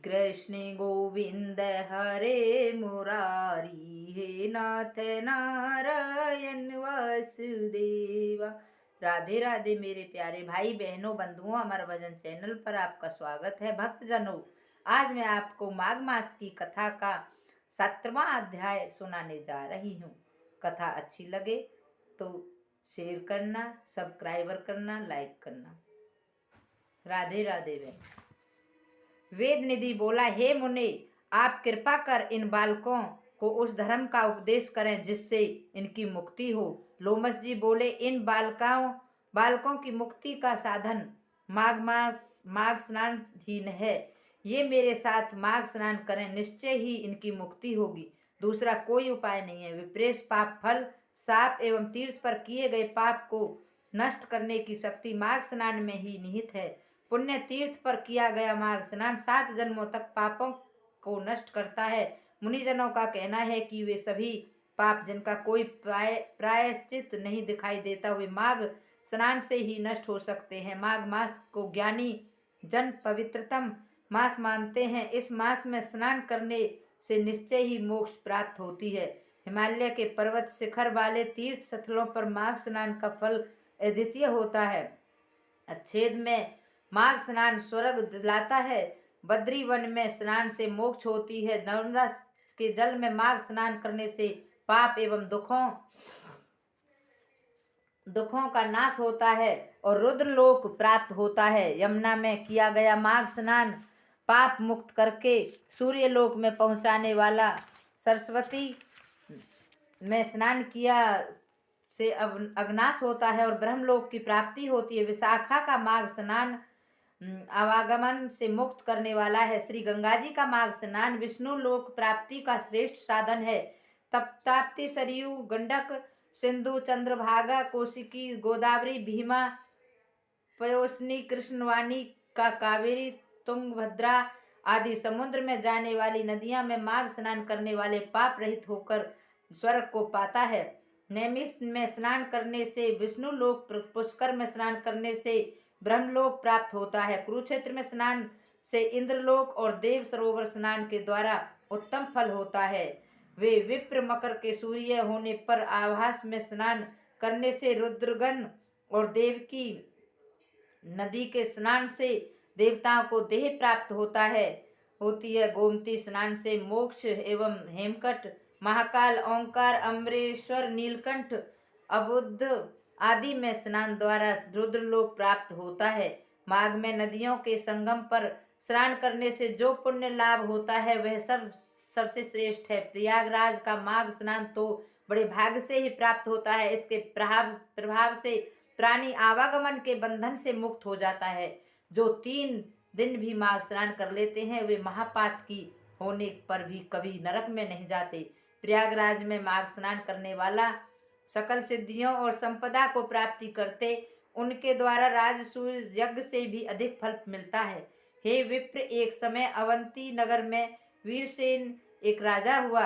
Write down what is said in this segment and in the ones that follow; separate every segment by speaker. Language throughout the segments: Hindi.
Speaker 1: कृष्ण गोविंद हरे मुरारी, हे नाथ नारायण वासुदेवा। राधे राधे मेरे प्यारे भाई बहनों बंधुओं, हमारे भजन चैनल पर आपका स्वागत है। भक्तजनों, आज मैं आपको माघ मास की कथा का 7वां अध्याय सुनाने जा रही हूँ। कथा अच्छी लगे तो शेयर करना, सब्सक्राइबर करना, लाइक करना। राधे राधे बहन। वेद निधि बोला, हे मुनि, आप कृपा कर इन बालकों को उस धर्म का उपदेश करें जिससे इनकी मुक्ति हो। लोमस जी बोले, इन बालकों की मुक्ति का साधन माघ स्नान ही है। ये मेरे साथ माघ स्नान करें, निश्चय ही इनकी मुक्ति होगी। दूसरा कोई उपाय नहीं है। विप्रेश पाप फल, साप एवं तीर्थ पर किए गए पाप को नष्ट करने की शक्ति माघ स्नान में ही निहित है। पुण्य तीर्थ पर किया गया माघ स्नान 7 जन्मों तक पापों को नष्ट करता है। मुनिजनों का कहना है कि वे सभी पाप जिनका कोई प्रायश्चित नहीं दिखाई देता, वे माघ स्नान से ही नष्ट हो सकते हैं। माघ मास को ज्ञानी जन पवित्रतम मास मानते हैं। इस मास में स्नान करने से निश्चय ही मोक्ष प्राप्त होती है। हिमालय के पर्वत शिखर वाले तीर्थ स्थलों पर माघ स्नान का फल अद्वितीय होता है। अच्छेद में माघ स्नान स्वर्ग दिलाता है। बद्री वन में स्नान से मोक्ष होती है। नर्मदा के जल में माघ स्नान करने से पाप एवं दुखों का नाश होता है और रुद्रलोक प्राप्त होता है। यमुना में किया गया माघ स्नान पाप मुक्त करके सूर्यलोक में पहुंचाने वाला। सरस्वती में स्नान किया से अग्नाश होता है और ब्रह्मलोक की प्राप्ति होती है। विशाखा का माघ स्नान आवागमन से मुक्त करने वाला है। श्री गंगा जी का माघ स्नान विष्णु लोक प्राप्ति का श्रेष्ठ साधन है। ताप्ती, सरयू, गंडक, सिंधु, चंद्रभागा, कोशिकी, गोदावरी, भीमा, पयोस्नी, कृष्णवाणी का कावेरी, तुंगभद्रा आदि समुद्र में जाने वाली नदियां में माघ स्नान करने वाले पाप रहित होकर स्वर्ग को पाता है। नैमिष में स्नान करने से विष्णु लोक, पुष्कर में स्नान करने से ब्रह्मलोक प्राप्त होता है। कुरुक्षेत्र में स्नान से इंद्रलोक और देव सरोवर स्नान के द्वारा उत्तम फल होता है। वे विप्र मकर के सूर्य होने पर आभास में स्नान करने से रुद्रगण और देवकी नदी के स्नान से देवताओं को देह प्राप्त होती है। गोमती स्नान से मोक्ष एवं हेमकट, महाकाल, ओंकार, अमरेश्वर, नीलकंठ, अबुद्ध आदि में स्नान द्वारा रुद्रलोक प्राप्त होता है। माघ में नदियों के संगम पर स्नान करने से जो पुण्य लाभ होता है वह सबसे श्रेष्ठ है। प्रयागराज का माघ स्नान तो बड़े भाग्य से ही प्राप्त होता है। इसके प्रभाव से प्राणी आवागमन के बंधन से मुक्त हो जाता है। जो 3 दिन भी माघ स्नान कर लेते हैं वे महापातकी होने पर भी कभी नरक में नहीं जाते। प्रयागराज में माघ स्नान करने वाला सकल सिद्धियों और संपदा को प्राप्ति करते, उनके द्वारा राजसूय यज्ञ से भी अधिक फल मिलता है। हे विप्र, एक समय अवंती नगर में वीरसेन एक राजा हुआ।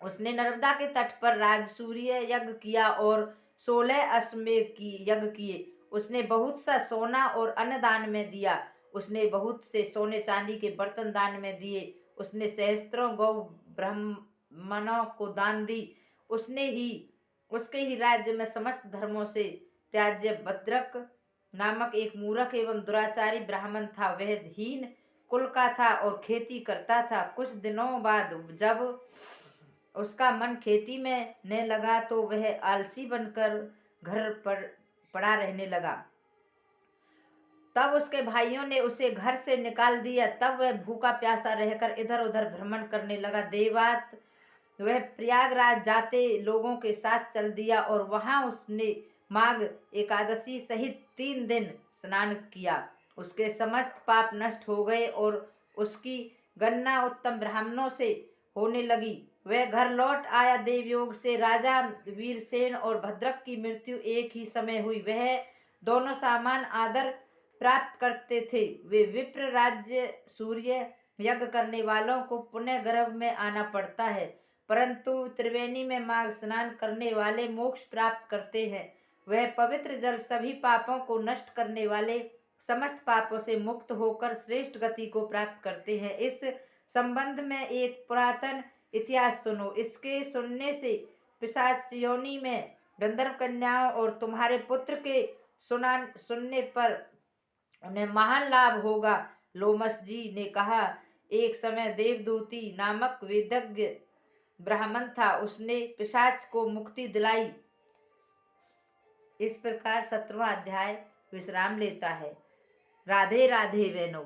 Speaker 1: उसने नर्मदा के तट पर राजसूय यज्ञ किया और 16 अश्वमेध यज्ञ किए। उसने बहुत सा सोना और अन्न दान में दिया। उसने बहुत से सोने चांदी के बर्तन दान में दिए। उसने सहस्त्रों गौ ब्राह्मणों को दान दी। उसके ही राज्य में समस्त धर्मों से त्याज्य भद्रक नामक एक मूर्ख एवं दुराचारी ब्राह्मण था। वह हीन कुल का था और खेती करता था। कुछ दिनों बाद जब उसका मन खेती में न लगा तो वह आलसी बनकर घर पर पड़ा रहने लगा। तब उसके भाइयों ने उसे घर से निकाल दिया। तब वह भूखा प्यासा रहकर इधर उधर भ्रमण करने लगा। देवात वह प्रयागराज जाते लोगों के साथ चल दिया और वहां उसने माघ एकादशी सहित 3 दिन स्नान किया। उसके समस्त पाप नष्ट हो गए और उसकी गणना उत्तम ब्राह्मणों से होने लगी। वह घर लौट आया। देवयोग से राजा वीरसेन और भद्रक की मृत्यु एक ही समय हुई। वह दोनों समान आदर प्राप्त करते थे। वे विप्र राज्य सूर्य यज्ञ करने वालों को पुनः गर्भ में आना पड़ता है, परंतु त्रिवेणी में माघ स्नान करने वाले मोक्ष प्राप्त करते हैं। वह पवित्र जल सभी पापों को नष्ट करने वाले समस्त पापों से मुक्त होकर श्रेष्ठ गति को प्राप्त करते हैं। इस संबंध में एक पुरातन इतिहास सुनो। इसके सुनने से पिशाच योनि में गंधर्व कन्याओं और तुम्हारे पुत्र के सुनने पर उन्हें महान लाभ होगा। लोमस जी ने कहा, एक समय देवदूती नामक वेदज्ञ ब्राह्मण था। उसने पिशाच को मुक्ति दिलाई। इस प्रकार 17वां अध्याय विश्राम लेता है। राधे राधे बहनों।